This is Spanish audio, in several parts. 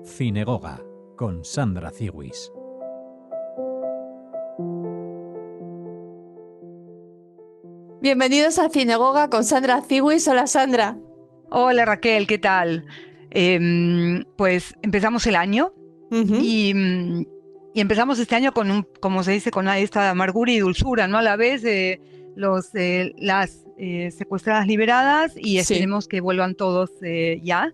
Cinegoga, con Sandra Ciwis. Bienvenidos a Cinegoga con Sandra Ciwis. Hola, Sandra. Hola Raquel, ¿qué tal? Pues empezamos el año y empezamos este año con como se dice, con esta amargura y dulzura, ¿no? A la vez las secuestradas liberadas y esperemos que vuelvan todos ya.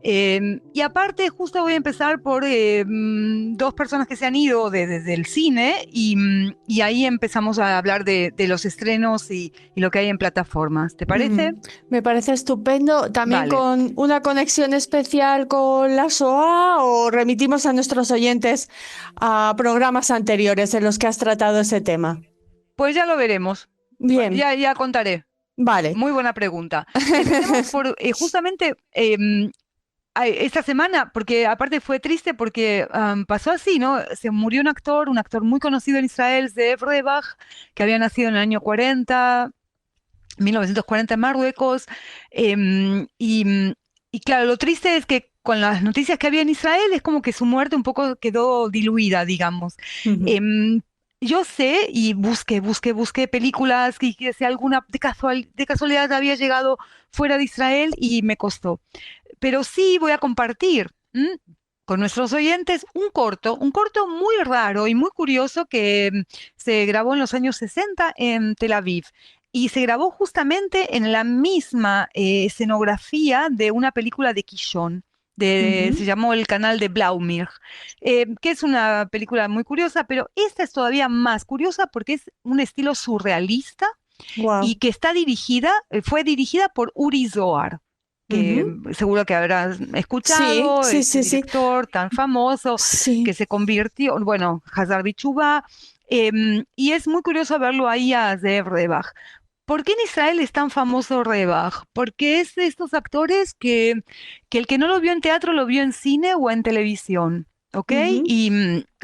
Y aparte, justo voy a empezar por dos personas que se han ido desde el cine y ahí empezamos a hablar de los estrenos y lo que hay en plataformas. ¿Te parece? Me parece estupendo. También Vale. con una conexión especial con la SOA, o remitimos a nuestros oyentes a programas anteriores en los que has tratado ese tema. Pues ya lo veremos. Bien. Ya contaré. Vale. Muy buena pregunta. Empecemos por justamente esta semana, porque aparte fue triste porque pasó así, ¿no? Se murió un actor muy conocido en Israel, Zeev Rebach, que había nacido en el año 1940 en Marruecos. Y claro, lo triste es que con las noticias que había en Israel es como que su muerte un poco quedó diluida, digamos. Yo sé y busqué películas que si alguna de casualidad había llegado fuera de Israel y me costó. Pero sí voy a compartir con nuestros oyentes un corto muy raro y muy curioso que se grabó en los años 60 en Tel Aviv. Y se grabó justamente en la misma escenografía de una película de Kishon. Se llamó El Canal de Blaumir, que es una película muy curiosa, pero esta es todavía más curiosa porque es un estilo surrealista. Wow. Y que fue dirigida por Uri Zohar, que seguro que habrás escuchado, Sí. director tan famoso que se convirtió, bueno, Hazar Bichubá, y es muy curioso verlo ahí a Zeev Rebach. ¿Por qué en Israel es tan famoso Rebach? Porque es de estos actores que el que no lo vio en teatro lo vio en cine o en televisión, ¿ok? Y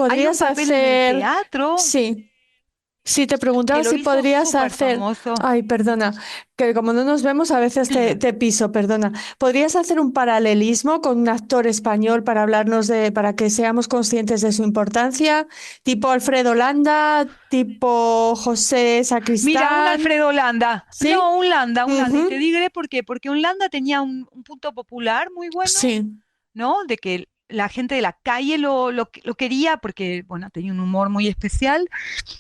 hay un papel en el teatro. Sí. Sí, te preguntaba que lo si hizo podrías súper hacer... famoso. Ay, perdona, que como no nos vemos a veces te piso, perdona. ¿Podrías hacer un paralelismo con un actor español para para que seamos conscientes de su importancia? Tipo Alfredo Landa, tipo José Sacristán. Mira, un Alfredo Landa. ¿Sí? No, un Landa. Y te diré por qué. Porque un Landa tenía un punto popular muy bueno, Sí. ¿no? De que la gente de la calle lo quería porque, bueno, tenía un humor muy especial,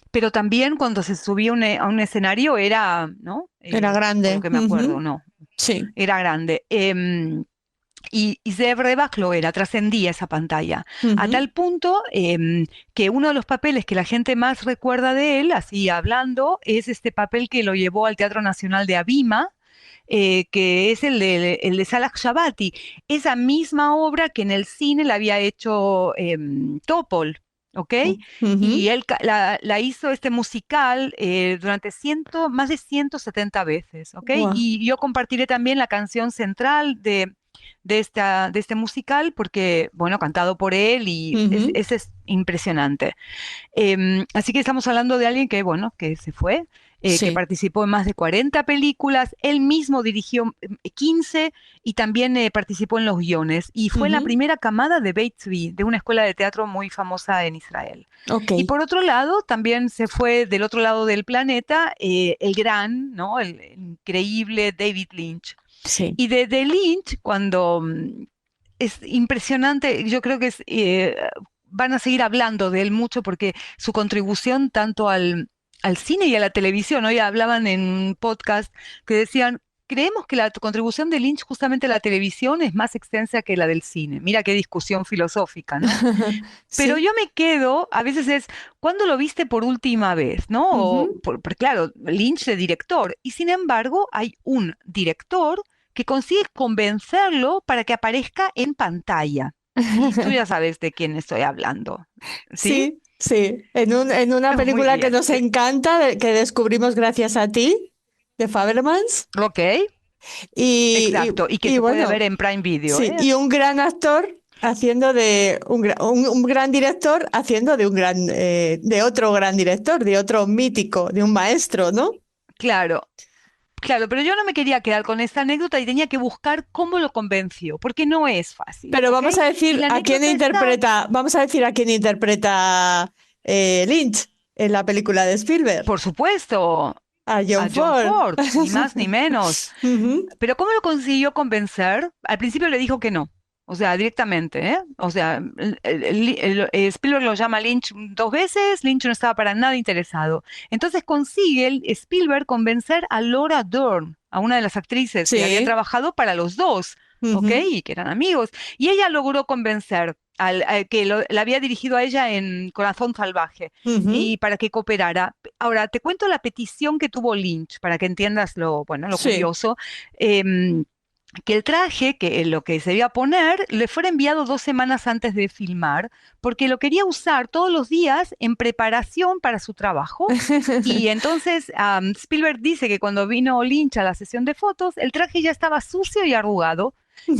pero también cuando se subía a un escenario era, ¿no? Era grande. Por lo que me acuerdo, ¿no? Sí. Era grande. Y Zeev Rebach lo era, trascendía esa pantalla, a tal punto que uno de los papeles que la gente más recuerda de él, así hablando, es este papel que lo llevó al Teatro Nacional de Abima, que es el de Salah Shabati, esa misma obra que en el cine la había hecho Topol. ¿Ok? Y él la hizo este musical durante más de 170 veces, ¿ok? Wow. Y yo compartiré también la canción central de este musical porque, bueno, cantado por él y es impresionante. Así que estamos hablando de alguien que, bueno, que se fue, que participó en más de 40 películas, él mismo dirigió 15 y también participó en los guiones y fue la primera camada de Beit Tzvi, de una escuela de teatro muy famosa en Israel. Okay. Y por otro lado, también se fue del otro lado del planeta el gran, ¿no? El increíble David Lynch. Sí. Y de Lynch, cuando es impresionante, yo creo que van a seguir hablando de él mucho porque su contribución tanto al cine y a la televisión, hoy hablaban en un podcast que decían, creemos que la contribución de Lynch justamente a la televisión es más extensa que la del cine. Mira qué discusión filosófica, ¿no? Pero yo me quedo, a veces es, ¿cuándo lo viste por última vez? ¿No? Porque claro, Lynch es director, y sin embargo hay un director que consigue convencerlo para que aparezca en pantalla. Y tú ya sabes de quién estoy hablando, ¿sí? Sí. En una película que nos encanta, que descubrimos gracias a ti, de Fabelmans. Ok, exacto, y que se puede ver en Prime Video. Sí, y un gran actor haciendo de un gran director haciendo de de otro gran director, de otro mítico, de un maestro, ¿no? claro. Claro, pero yo no me quería quedar con esta anécdota y tenía que buscar cómo lo convenció, porque no es fácil, Pero ¿ok? vamos a Y decir la a quién anécdota está, interpreta Lynch en la película de Spielberg. por supuesto, A a John John Ford. Ford, ni más ni menos. Ujú. Pero ¿cómo lo consiguió convencer? Al principio le dijo que no, o sea, directamente, ¿eh? O sea, Spielberg lo llama a Lynch 2 veces, Lynch no estaba para nada interesado. Entonces consigue el Spielberg convencer a Laura Dern, a una de las actrices que había Sí. trabajado para los dos, ¿ok? Ujú. Y que eran amigos. Y ella logró convencer al que la había dirigido a ella en Corazón Salvaje Ujú. y para que cooperara. Ahora, te cuento la petición que tuvo Lynch para que entiendas lo, bueno, lo Sí. curioso. em, que el traje, que lo que se iba a poner, le fuera enviado 2 semanas antes de filmar, porque lo quería usar todos los días en preparación para su trabajo. Y entonces Spielberg dice que cuando vino Lynch a la sesión de fotos, el traje ya estaba sucio y arrugado.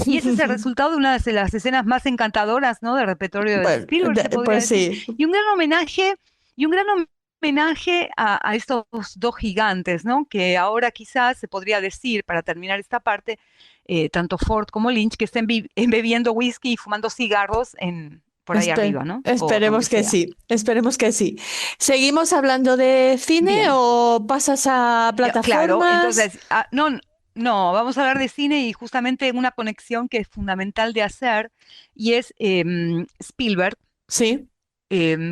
Y ese es el resultado de una de las escenas más encantadoras, ¿no? Del repertorio de Bueno, Spielberg, se podría pues decir. sí. Y un gran homenaje, y un gran homenaje a estos dos gigantes, ¿no? Que ahora quizás se podría decir, para terminar esta parte, tanto Ford como Lynch, que estén bebiendo whisky y fumando cigarros por ahí arriba, ¿no? O donde Esperemos que sea. sí, esperemos que sí. ¿Seguimos hablando de cine Bien, o pasas a claro, plataformas? entonces, no, no, vamos a hablar de cine y justamente una conexión que es fundamental de hacer y es Spielberg. Sí.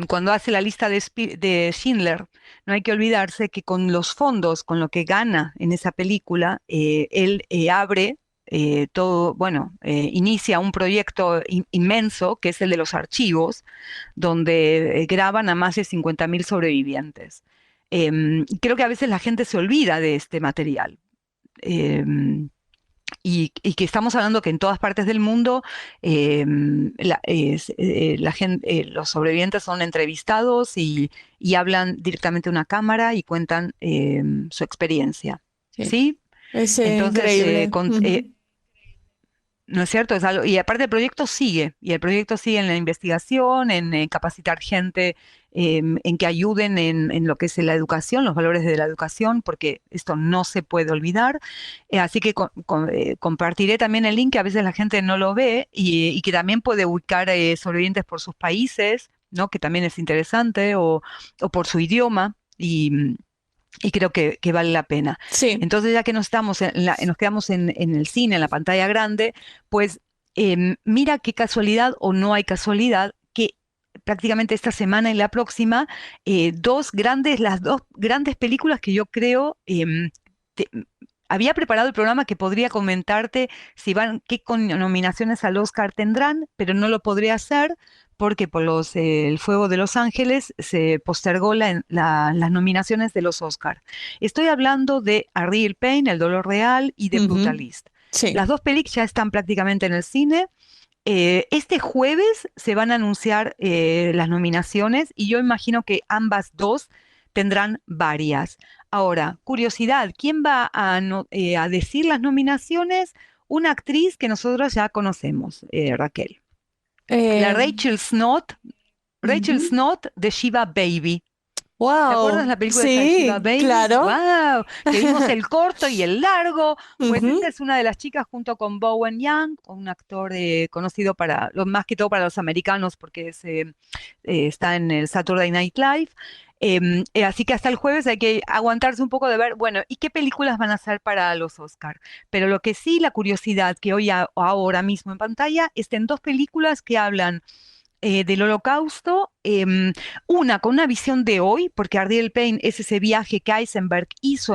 Cuando hace la lista de Schindler, no hay que olvidarse que con los fondos, con lo que gana en esa película, él abre todo, bueno, inicia un proyecto inmenso que es el de los archivos, donde graban a más de 50.000 sobrevivientes. Creo que a veces la gente se olvida de este material. Em, y que estamos hablando que en todas partes del mundo la gente, los sobrevivientes son entrevistados y hablan directamente a una cámara y cuentan su experiencia, Sí, ¿sí? es Entonces, increíble. Ujú. ¿no es cierto? Y aparte el proyecto sigue, y el proyecto sigue en la investigación, en capacitar gente, en que ayuden en lo que es la educación, los valores de la educación, porque esto no se puede olvidar. Así que compartiré también el link, que a veces la gente no lo ve, y que también puede ubicar sobrevivientes por sus países, ¿no? Que también es interesante, o por su idioma. Y creo que vale la pena. Sí. Entonces, ya que nos quedamos en el cine, en la pantalla grande, pues mira qué casualidad o no hay casualidad que prácticamente esta semana y la próxima, las dos grandes películas que yo creo, te- había preparado el programa que podría comentarte si van, qué nominaciones al Oscar tendrán, pero no lo podré hacer porque por el fuego de Los Ángeles se postergó las nominaciones de los Oscar. Estoy hablando de A Real Pain, El Dolor Real, y de Ujú. Brutalist. Sí. Las dos películas ya están prácticamente en el cine. Este jueves se van a anunciar las nominaciones y yo imagino que ambas dos tendrán varias. Ahora, curiosidad, ¿quién va a decir las nominaciones? Una actriz que nosotros ya conocemos, Raquel. La Rachel Ujú. Snot de Shiva Baby. ¿Te acuerdas Wow, la película esta de Shiva sí, Baby? claro. ¡Wow! Que vimos el corto y el largo. Pues esta Ujú. es una de las chicas junto con Bowen Young, un actor conocido más que todo para los americanos porque está en el Saturday Night Live. Así que hasta el jueves hay que aguantarse un poco de ver, bueno, ¿y qué películas van a hacer para los Oscar? Pero lo que sí, la curiosidad que hoy ahora mismo en pantalla estén dos películas que hablan del Holocausto, una con una visión de hoy, porque Ariel Payne es ese viaje que Eisenberg hizo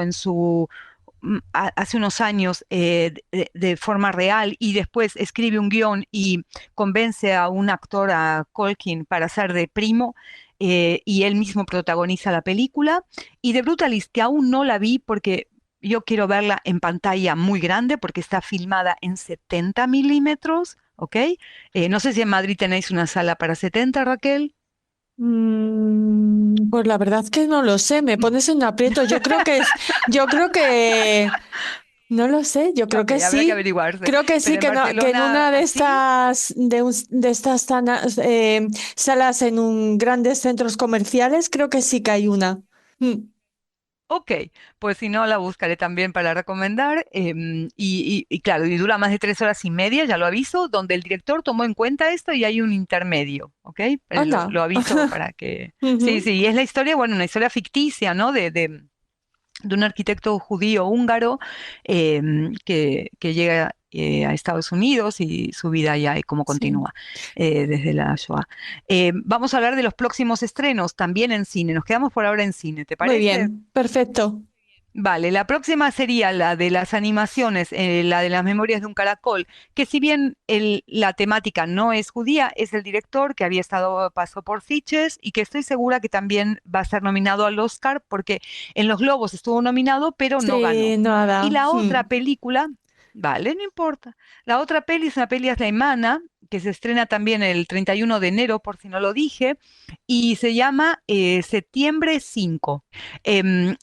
hace unos años de forma real y después escribe un guión y convence a un actor, a Colkin, para ser de primo. Y él mismo protagoniza la película. Y de Brutalist, que aún no la vi porque yo quiero verla en pantalla muy grande porque está filmada en 70 milímetros, ¿ok? No sé si en Madrid tenéis una sala para 70, Raquel. Pues la verdad que no lo sé, me pones en un aprieto. Yo creo que, no lo sé, yo creo Ok, que habrá que sí. averiguarse. Creo que sí, Pero en que en Barcelona, una de así. salas en grandes centros comerciales, creo que sí que hay una. Mm. Ok, pues si no, la buscaré también para recomendar. Y claro, y dura más de 3 horas y media, ya lo aviso, donde el director tomó en cuenta esto y hay un intermedio, ¿ok? Anda. Lo aviso para que... Sí, Ujú. sí, y es la historia, bueno, una historia ficticia, ¿no? De un arquitecto judío húngaro que llega a Estados Unidos y su vida ya y cómo Sí. continúa desde la Shoah. Vamos a hablar de los próximos estrenos también en cine. Nos quedamos por ahora en cine, ¿te Muy parece? bien, perfecto. Vale, la próxima sería la de las animaciones, la de las memorias de un caracol, que si bien la temática no es judía, es el director que había estado, pasó por Sitges y que estoy segura que también va a ser nominado al Oscar porque en los Globos estuvo nominado, pero no Sí, ganó. Y nada. la otra película, vale, no importa. La otra peli es una peli alemana que se estrena también el 31 de enero, por si no lo dije, y se llama Septiembre 5.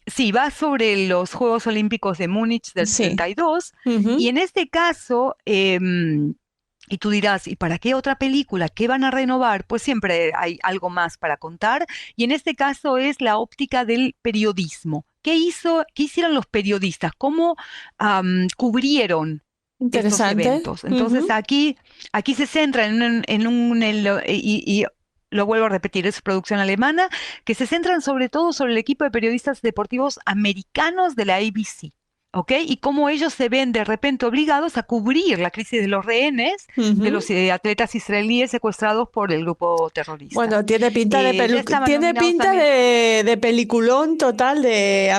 Sí, va sobre los Juegos Olímpicos de Múnich del Sí. 72 y Ujú. en este caso, y tú dirás, ¿y para qué otra película? ¿Qué van a renovar? Pues siempre hay algo más para contar y en este caso es la óptica del periodismo. ¿Qué hicieron los periodistas? ¿Cómo cubrieron estos Interesante. eventos? Entonces Ujú. aquí se centra y lo vuelvo a repetir, es producción alemana que se centran sobre todo sobre el equipo de periodistas deportivos americanos de la ABC, ¿ok? Y cómo ellos se ven de repente obligados a cubrir la crisis de los rehenes de los Ujú. atletas israelíes secuestrados por el grupo terrorista. Bueno, tiene pinta de Ya estaban tiene nominados pinta también. de peliculón total de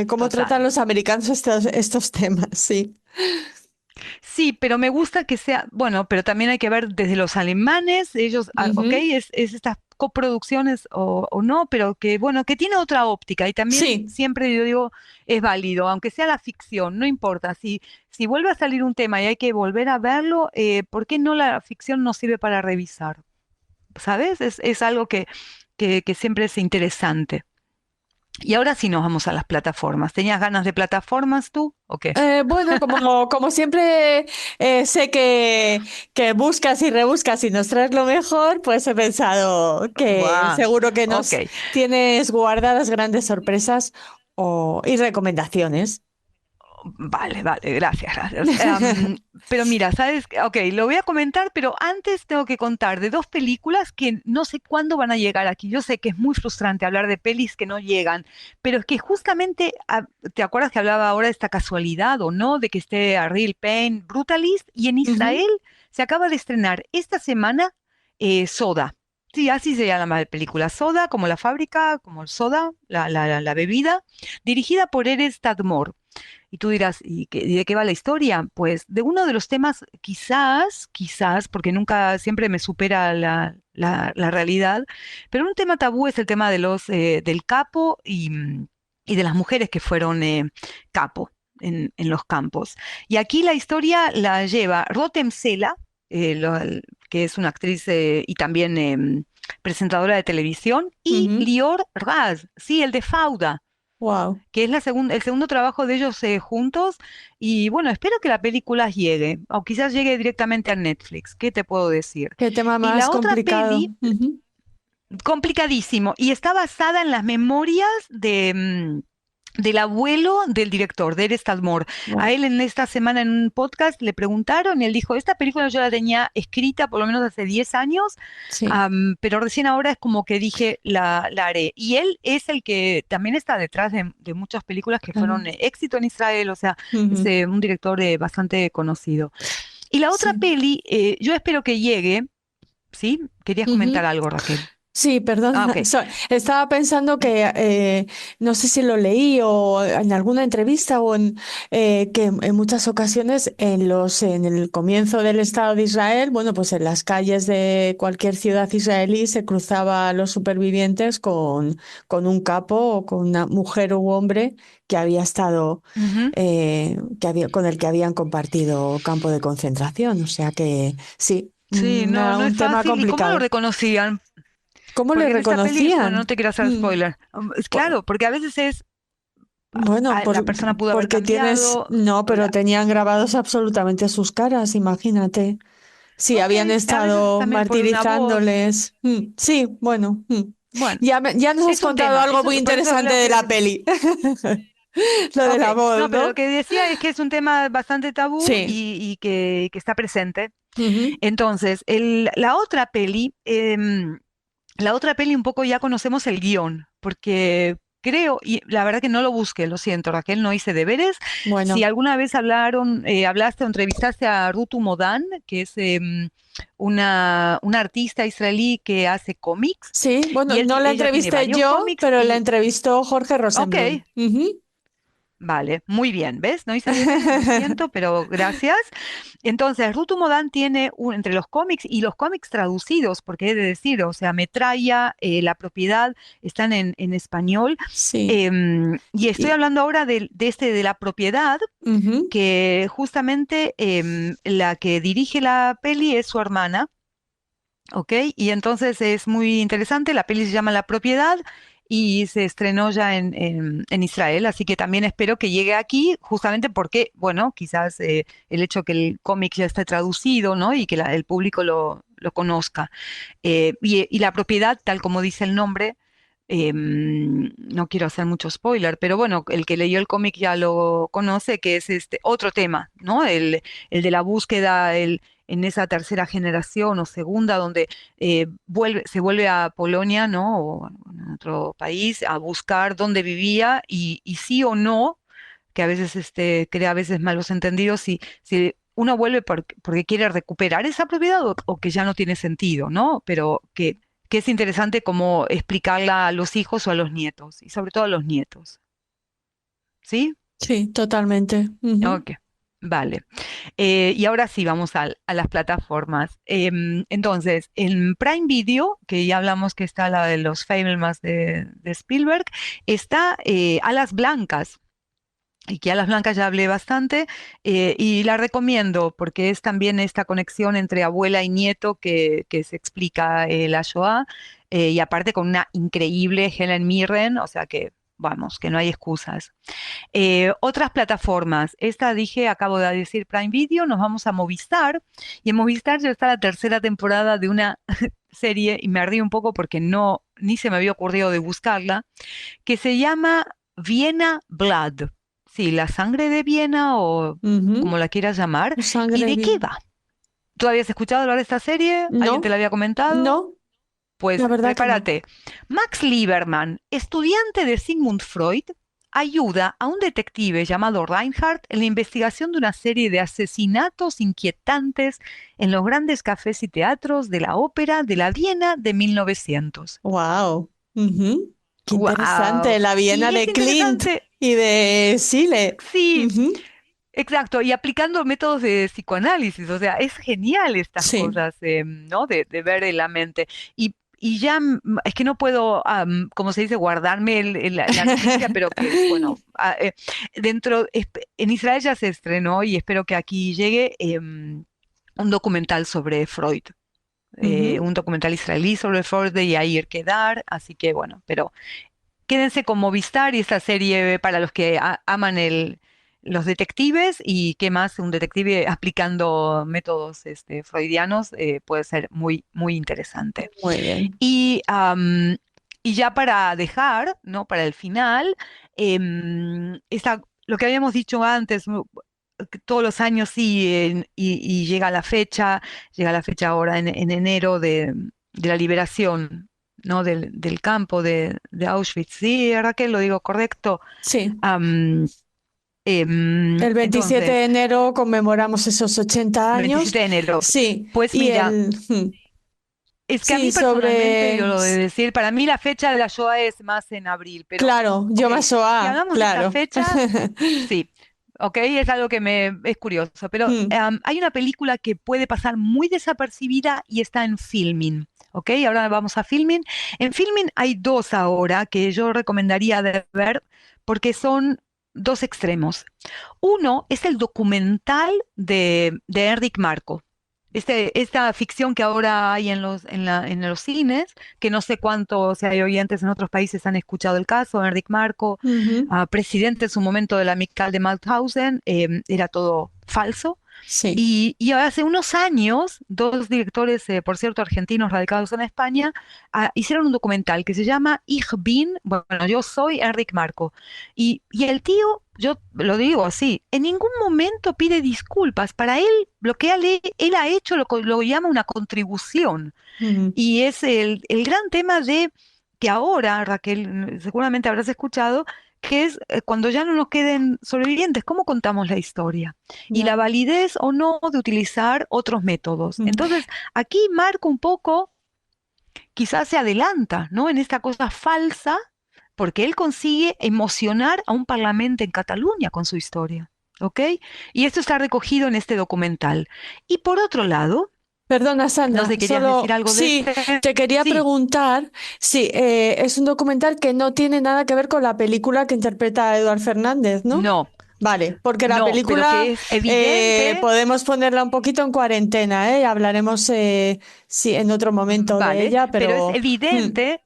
cómo tratan Total. los americanos estos temas, sí. Sí, pero me gusta que sea, bueno, pero también hay que ver desde los alemanes, ellos, ok, Ujú. es estas coproducciones o no, pero que, bueno, que tiene otra óptica y también Sí, siempre yo digo, es válido, aunque sea la ficción, no importa, si vuelve a salir un tema y hay que volver a verlo, ¿por qué no la ficción nos sirve para revisar? ¿Sabes? Es algo que siempre es interesante. Y ahora sí nos vamos a las plataformas. ¿Tenías ganas de plataformas tú o qué? bueno, como siempre sé que buscas y rebuscas y nos traes lo mejor, pues he pensado que Guau, seguro que ok. nos tienes guardadas grandes sorpresas y recomendaciones. Vale, vale, gracias, gracias. Pero mira, ¿sabes? Ok, lo voy a comentar, pero antes tengo que contar de dos películas que no sé cuándo van a llegar aquí. Yo sé que es muy frustrante hablar de pelis que no llegan, pero es que justamente, ¿te acuerdas que hablaba ahora de esta casualidad o no? De que esté Ariel Payne, Brutalist, y en Ujú. Israel se acaba de estrenar esta semana Soda. Sí, así se llama la película, Soda, como la fábrica, como el soda, la bebida, dirigida por Erez Tadmor. Y tú dirás, ¿y de qué va la historia? Pues de uno de los temas, quizás, porque nunca siempre me supera la realidad, pero un tema tabú es el tema de del capo y de las mujeres que fueron capo en los campos. Y aquí la historia la lleva Rotem Sela, que es una actriz y también presentadora de televisión, y Ujú. Lior Raz, sí, el de Fauda Wow, que es el segundo trabajo de ellos juntos. Y bueno, espero que la película llegue, o quizás llegue directamente a Netflix. ¿Qué te puedo decir? qué tema Y más la otra complicado. peli, Ujú. complicadísimo, y está basada en las memorias del abuelo del director, de Erez Tadmor. A Wow. él en esta semana en un podcast le preguntaron y él dijo, esta película yo la tenía escrita por lo menos hace 10 años, Sí. pero recién ahora es como que dije, la haré. Y él es el que también está detrás de muchas películas que Claro. fueron éxito en Israel, o sea, es Ujú. un director bastante conocido. Y la otra Sí. peli, yo espero que llegue, ¿sí? Querías comentar Ujú. algo, Raquel. Sí, Ah, perdona. ok. Estaba pensando que no sé si lo leí o en alguna entrevista o que en muchas ocasiones en el comienzo del Estado de Israel, bueno, pues en las calles de cualquier ciudad israelí se cruzaba a los supervivientes con un capo o con una mujer u hombre que había estado Ujú. con el que habían compartido campo de concentración. O sea que sí, Sí, no, no es un tema fácil. ¿Y cómo lo complicado. reconocían? ¿Cómo le Porque en esta peli, bueno, no reconocían? te quiero hacer Mm, spoiler. Es po- claro, porque a veces Bueno, la persona pudo haber porque tienes, cambiado. no, o pero la- tenían grabados absolutamente sus caras, imagínate. Sí, ok, habían a veces estado también por una voz. martirizándoles. Sí, bueno. Bueno, Ya nos has es un contado tema, algo muy por eso interesante lo de la que... peli. Lo de Ok, la voz, no, pero ¿no? lo que decía es que es un tema bastante tabú Sí. y que está presente. Ujú. Entonces, la otra peli un poco ya conocemos el guión, porque creo, y la verdad que no lo busqué, lo siento, Raquel, no hice deberes. Si Bueno, alguna vez hablaste o entrevistaste a Rutu Modan, que es una artista israelí que hace cómics, sí, bueno, y no la ella tiene entrevisté varios yo, cómics pero la y, entrevistó Jorge ok, Rosenblum. Ujú. vale, muy bien, ¿ves? No hice deberes, lo siento, pero gracias. Entonces, Rutu Modan tiene entre los cómics y los cómics traducidos, porque he de decir, o sea, Metralla, La Propiedad, están en español. Sí. Y estoy Y- hablando ahora de La Propiedad, ujú. que justamente la que dirige la peli es su hermana. ¿Ok? Y entonces es muy interesante, la peli se llama La Propiedad y se estrenó ya en Israel, así que también espero que llegue aquí, justamente porque, bueno, quizás el hecho que el cómic ya esté traducido, ¿no? Y que el público lo conozca. Y La Propiedad, tal como dice el nombre, no quiero hacer mucho spoiler, pero bueno, el que leyó el cómic ya lo conoce, que es este otro tema, ¿no? El de la búsqueda, en esa tercera generación o segunda, donde se vuelve a Polonia, ¿no? O en otro país a buscar dónde vivía y sí o no, que a veces crea a veces malos entendidos, si uno vuelve porque quiere recuperar esa propiedad o que ya no tiene sentido, ¿no? Pero que es interesante como explicarla a los hijos o a los nietos, y sobre todo a los nietos, ¿sí? Sí, totalmente. Ujú. Ok, vale. Y ahora sí, vamos a las plataformas. Entonces, en Prime Video, que ya hablamos que está la de los Fabelmans de Spielberg, está Alas Blancas. Y que Alas Blancas ya hablé bastante y la recomiendo porque es también esta conexión entre abuela y nieto que se explica la Shoah y aparte con una increíble Helen Mirren, o sea que vamos, que no hay excusas. Otras plataformas, esta dije, acabo de decir Prime Video, nos vamos a Movistar y en Movistar ya está la tercera temporada de una serie y me ardí un poco porque no, ni se me había ocurrido de buscarla, que se llama Viena Blood. Sí, la sangre de Viena o como Ujú. la quieras llamar. ¿Y Sangre de qué bien. va? ¿Tú habías escuchado hablar de esta serie? ¿Alguien te No, la había comentado? no, la Pues verdad que no. prepárate. Max Lieberman, estudiante de Sigmund Freud, ayuda a un detective llamado Reinhardt en la investigación de una serie de asesinatos inquietantes en los grandes cafés y teatros de la ópera de la Viena de 1900. Wow. Qué ¡Wow! interesante. La Viena Y es de Clint interesante, y de Sile. sí, Ujú. exacto, y aplicando métodos de psicoanálisis, o sea, es genial estas Sí. cosas, ¿no? De ver en la mente. Y ya, es que no puedo, como se dice, guardarme la noticia, pero que, bueno, en Israel ya se estrenó y espero que aquí llegue un documental sobre Freud. Ujú. Un documental israelí sobre Freud de Yair Kedar, así que bueno, pero quédense con Movistar y esta serie para los que aman los detectives y qué más, un detective aplicando métodos freudianos puede ser muy, muy interesante. Muy bien. Y, y ya para dejar, ¿no? Para el final, lo que habíamos dicho antes, que todos los años sí, y llega la fecha ahora en enero de la liberación, ¿no? Del campo de Auschwitz. Sí, Raquel, lo digo correcto. Sí. Am, El 27 de entonces, enero conmemoramos esos 80 el años. 27 de enero. Sí. Pues Y mira, el... es que a Sí, mí personalmente, sobre... yo lo de decir, para mí la fecha de la Shoah es más en abril, pero Claro, ok, Yom si HaShoah, hablamos de esta claro. fecha, sí, ok, es algo que me es curioso, pero hay una película que puede pasar muy desapercibida y está en Filmin, ok, ahora vamos a Filmin. En Filmin hay dos ahora que yo recomendaría de ver porque son dos extremos. Uno es el documental de Enric Marco. Esta ficción que ahora hay en los cines, que no sé cuántos, si hay oyentes en otros países han escuchado el caso, Enric Marco, Ujú. presidente en su momento de la Amical de Mauthausen, era todo falso. Sí. Y hace unos años, dos directores, por cierto, argentinos radicados en España, hicieron un documental que se llama Ich bin, bueno, yo soy Enric Marco. Y el tío, yo lo digo así, en ningún momento pide disculpas. Para él, lo que él ha hecho lo llama una contribución. Ujú. Y es el gran tema de que ahora, Raquel, seguramente habrás escuchado, que es cuando ya no nos queden sobrevivientes, ¿cómo contamos la historia? Y Ya. la validez o no de utilizar otros métodos. Mm. Entonces, aquí Marco un poco quizás se adelanta, ¿no? En esta cosa falsa, porque él consigue emocionar a un parlamento en Cataluña con su historia, ¿ok? Y esto está recogido en este documental. Y por otro lado, Perdona, no Sandra, sé, querías decir solo algo de sí, este. te quería Sí, preguntar si es un documental que no tiene nada que ver con la película que interpreta a Eduard Fernández, ¿no? no, Vale, porque la no, pero película que es evidente. podemos ponerla un poquito en cuarentena, ¿eh? Hablaremos sí, en otro momento de Vale, ella, pero es pero evidente,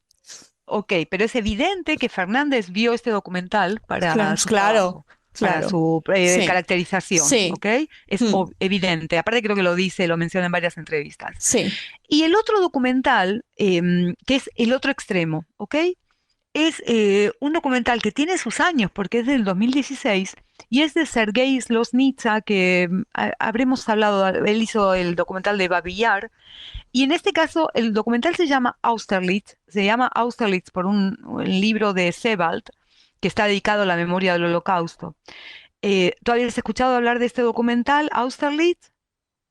ok, pero es evidente que Fernández vio este documental para su claro, trabajo, para claro, su sí, caracterización, sí, ¿ok? Es mm, evidente, aparte creo que lo dice, lo menciona en varias entrevistas. sí, Y el otro documental, que es el otro extremo, ¿ok? Es un documental que tiene sus años porque es del 2016 y es de Sergei Slosnitsa, que habremos hablado, él hizo el documental de Babi Yar, y en este caso el documental se llama Austerlitz por un libro de Sebald que está dedicado a la memoria del Holocausto. ¿Tú habías escuchado hablar de este documental, Austerlitz?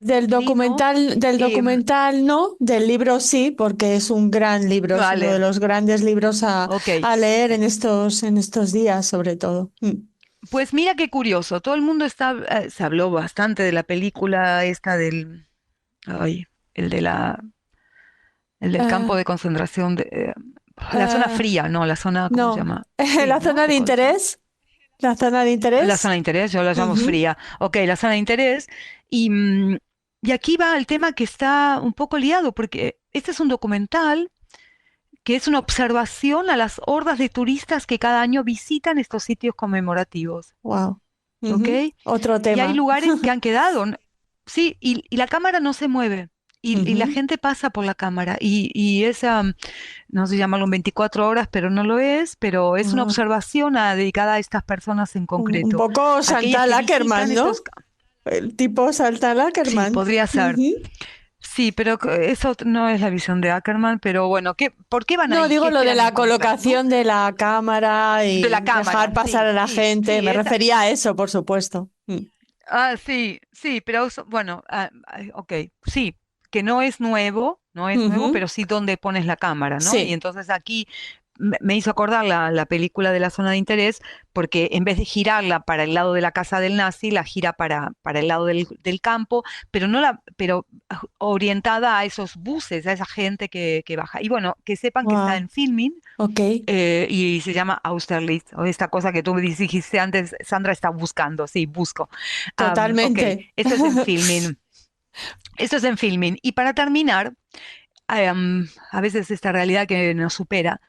Sí, ¿no? Del Em, documental no, del libro sí, porque es un gran libro, es uno de vale, los grandes libros ok. a leer en estos días, sobre todo. Pues mira qué curioso, todo el mundo se habló bastante de la película esta ay, el de el del campo Ah, de concentración, la zona ah, fría, no, la zona, ¿cómo se no, llama? Sí, la ¿no? zona de interés, la zona de La interés. zona de interés, yo la llamo Ujú. fría. Ok, la zona de interés. Y, y aquí va el tema que está un poco liado, porque este es un documental que es una observación a las hordas de turistas que cada año visitan estos sitios conmemorativos. Wow. ¿Ok? Ujú. Otro Y hay tema. lugares que han quedado, sí, y la cámara no se mueve. Y la Ujú. gente pasa por la cámara. Y esa, no sé llamarlo en 24 horas, pero no lo es, pero es una Ah, observación dedicada a estas personas en un concreto. poco Aquellas Chantal que Akerman, visitan ¿no? estos. El tipo Chantal Sí, Akerman. podría ser. Ujú. Sí, pero eso no es la visión de Ackerman, pero bueno, ¿por qué van No, ahí? ¿Qué digo lo de esperan la encontrar, no? colocación de la cámara De y la dejar cámara, pasar sí, a la sí, gente. sí, Me esa. refería a eso, por supuesto. Sí, sí, pero bueno, ok, sí, que no es nuevo, no es nuevo, Ujú. pero sí dónde pones la cámara, ¿no? Y Sí. entonces aquí me hizo acordar la película de la zona de interés, porque en vez de girarla para el lado de la casa del nazi, la gira para el lado del campo, pero no pero orientada a esos buses, a esa gente que baja. Y bueno, que sepan que está Wow. en Filmin, Ok. y se llama Austerlitz, o esta cosa que tú me dijiste antes, Sandra está buscando, sí, busco. Ok, Totalmente. esto es en Filmin. Esto es en Filmin. Y para terminar, a veces esta realidad que nos supera,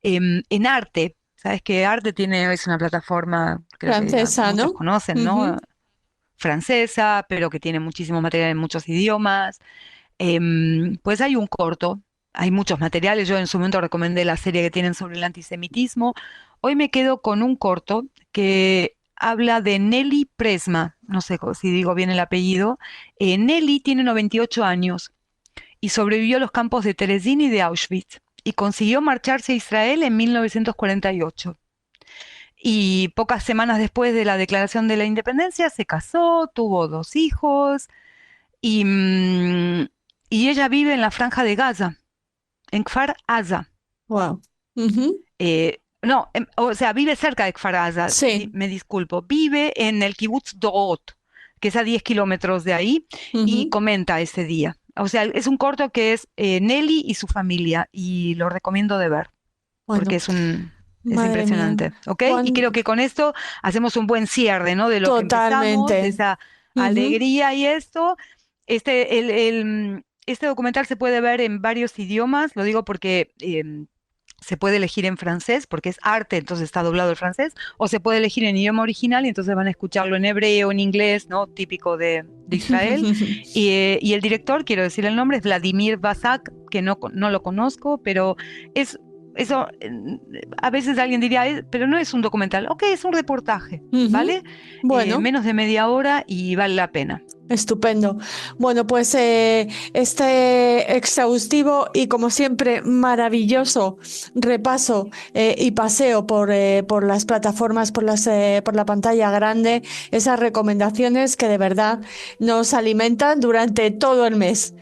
en Arte, ¿sabes que Arte es una plataforma, creo que ya Francesa, muchos ¿no? conocen, ¿no? Ujú. Francesa, pero que tiene muchísimo material en muchos idiomas. Pues hay un corto, hay muchos materiales. Yo en su momento recomendé la serie que tienen sobre el antisemitismo. Hoy me quedo con un corto que habla de Nelly Presma, no sé si digo bien el apellido. Nelly tiene 98 años y sobrevivió a los campos de Terezín y de Auschwitz y consiguió marcharse a Israel en 1948. Y pocas semanas después de la declaración de la independencia se casó, tuvo dos hijos y, y ella vive en la Franja de Gaza, en Kfar Aza. Wow. Ujú. No, o sea, vive cerca de Kfar Aza, Sí. me disculpo. Vive en el kibutz Dorot, que es a 10 kilómetros de ahí, y Ujú. comenta ese día. O sea, es un corto que es Nelly y su familia, y lo recomiendo de ver, porque Bueno, es madre mía. impresionante, ¿ok? Y Cuán- creo que con esto hacemos un buen cierre, ¿no? De lo que empezamos, de Totalmente. esa Ujú. alegría y esto. Este documental se puede ver en varios idiomas, lo digo porque se puede elegir en francés porque es arte, entonces está doblado el francés, o se puede elegir en idioma original y entonces van a escucharlo en hebreo, en inglés, ¿no? Típico de Israel. Y el director, quiero decir el nombre, es Vladimir Basak, que no lo conozco, pero es... Eso, a veces alguien diría, pero no es un documental. Ok, es un reportaje, ¿vale? Bueno. Menos de media hora y vale la pena. Estupendo. Bueno, pues este exhaustivo y como siempre maravilloso repaso y paseo por las plataformas, por la pantalla grande, esas recomendaciones que de verdad nos alimentan durante todo el mes.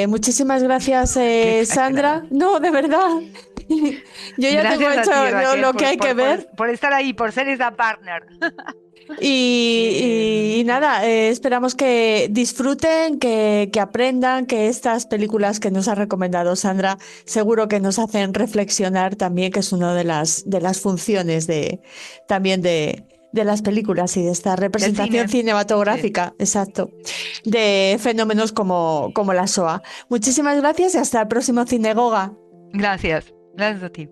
Muchísimas gracias, Sandra. No, de verdad. Yo ya tengo Gracias a hecho ti, Raquel, lo que hay que ver. por estar ahí, por ser esa partner. Y nada, esperamos que disfruten, que aprendan, que estas películas que nos ha recomendado Sandra seguro que nos hacen reflexionar también, que es una de las funciones también de las películas y de esta representación cinematográfica, exacto, de fenómenos como la SOA. Muchísimas gracias y hasta el próximo Cinegoga. Gracias a ti.